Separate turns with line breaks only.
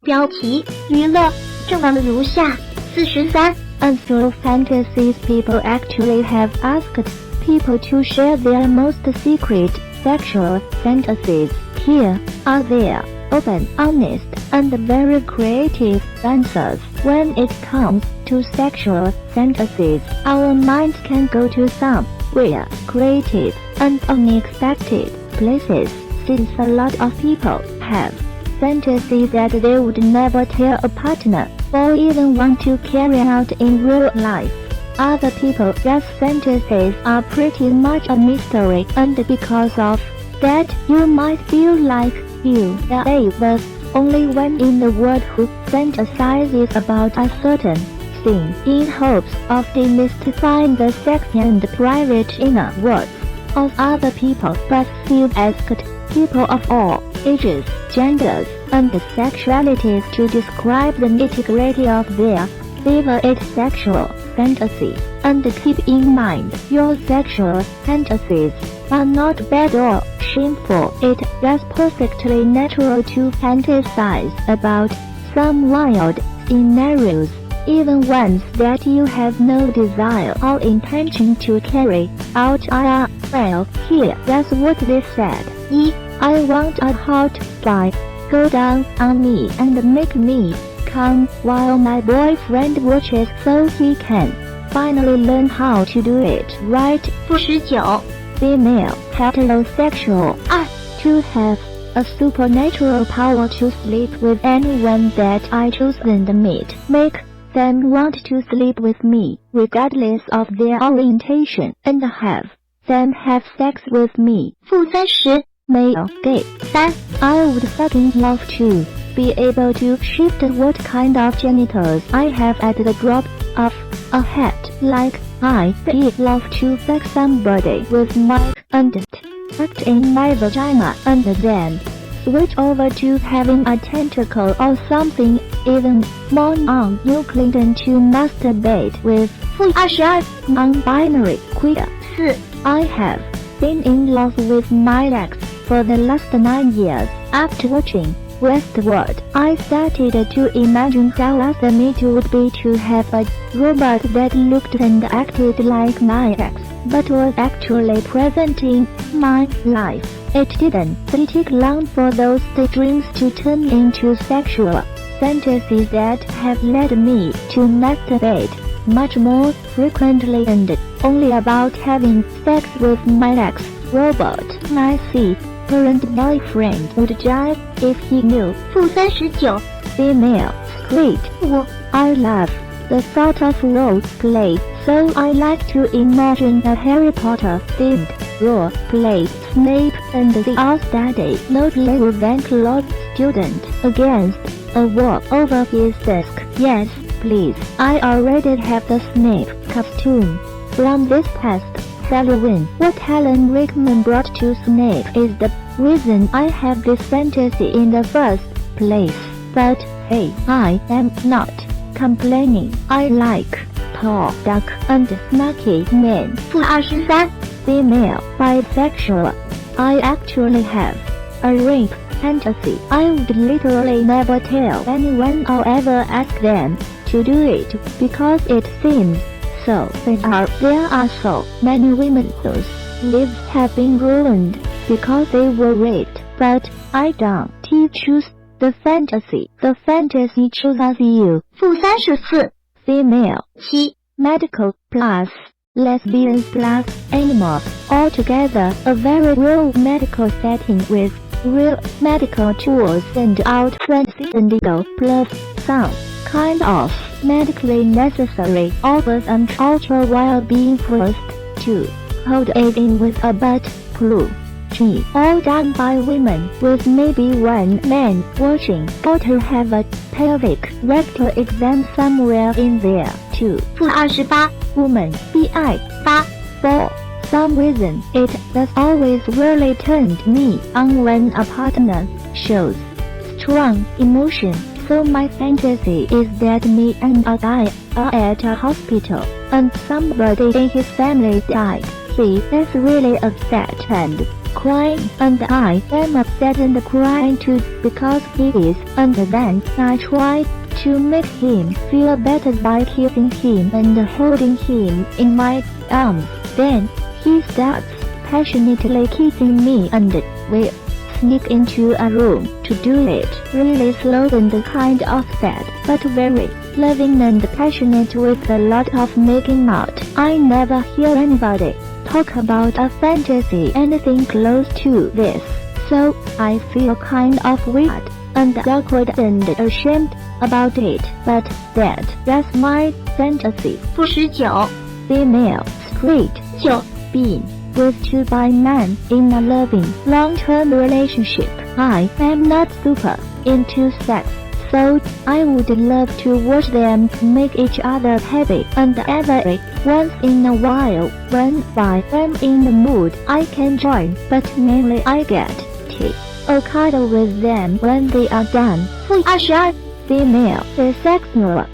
标题：娱乐，正文如下。43
Until fantasies, people actually have asked people to share their most secret sexual fantasies. Here are their open, honest, and very creative answers. When it comes to sexual fantasies, our minds can go to some weird, creative, and unexpected places, since a lot of people have fantasies that they would never tell a partner, or even want to carry out in real life. Other people's fantasies are pretty much a mystery, and because of that, you might feel like you are the only one in the world who fantasizes about a certain thing, in hopes of demystifying the sexy and private inner worlds of other people. But few asked people of all ages, genders, and sexualities to describe the nitty-gritty of their favorite sexual fantasies. And keep in mind, your sexual fantasies are not bad or shameful. It is perfectly natural to fantasize about some wild scenarios, even ones that you have no desire or intention to carry out. Well, here, that's what they said.
1.
I want a hot guy go down on me and make me come while my boyfriend watches, so he can finally learn how to do it right.
49
Female heterosexual.
2.
To have a supernatural power to sleep with anyone that I choose and make them want to sleep with me, regardless of their orientation, and have them have sex with me.
30
Male gay.
3.
I would fucking love to be able to shift what kind of genitals I have at the drop of a hat. Like, I'd love to fuck somebody with my and tucked in my vagina, and then switch over to having a tentacle or something even more non-Euclidean to masturbate with.
22
Non-binary queer.
4.
I have been in love with my ex for the last 9 years. After watching Westworld, I started to imagine how awesome it would be to have a robot that looked and acted like my ex, but was actually present in my life. It didn't take long for those dreams to turn into sexual fantasies that have led me to masturbate much more frequently and only about having sex with my ex robot. My current boyfriend would jive if he knew.
39
Female straight.
5.
I love the thought of role play, so I like to imagine a Harry Potter themed role play. Snape and the all-study not Ravenclaw student against a wall over his desk. Yes, please. I already have the Snape costume from this past Halloween. What Alan Rickman brought to Snape is the reason I have this fantasy in the first place. But hey, I am not complaining. I like tall, dark, and snarky men.
23
Female bisexual. I actually have a rape fantasy. I would literally never tell anyone or ever ask them to do it, because it seems so bizarre. There are so many women whose lives have been ruined because they were raped, but I don't choose the fantasy. The fantasy chooses you.
34
Female
7
medical plus lesbians plus animals, all together a very real medical setting with real medical tools and out-transcendental plus some kind of medically necessary organs and ultra while being forced to hold it in with a butt plug. All done by women with maybe one man watching, or to have a pelvic rectal exam somewhere in there too.
28
Woman BI
8
For some reason, it does always really turn me on when a partner shows strong emotion. So my fantasy is that me and a guy are at a hospital, and somebody in his family died. He is really upset and crying, and I am upset and crying too because he is, and then I try to make him feel better by kissing him and holding him in my arms. Then he starts passionately kissing me and we sneak into a room to do it really slow and kind of sad, but very loving and passionate with a lot of making out. I never hear anybody talk about a fantasy anything close to this, so I feel kind of weird and awkward and ashamed about it, but that's my fantasy.
不19
Female, straight,
9
being with two bi men in a loving, long-term relationship. I am not super into sex, so I would love to watch them make each other happy, and every once in a while, when I am in the mood, I can join, but mainly I get tea or cuddle with them when they are done.
22
Female, asexual,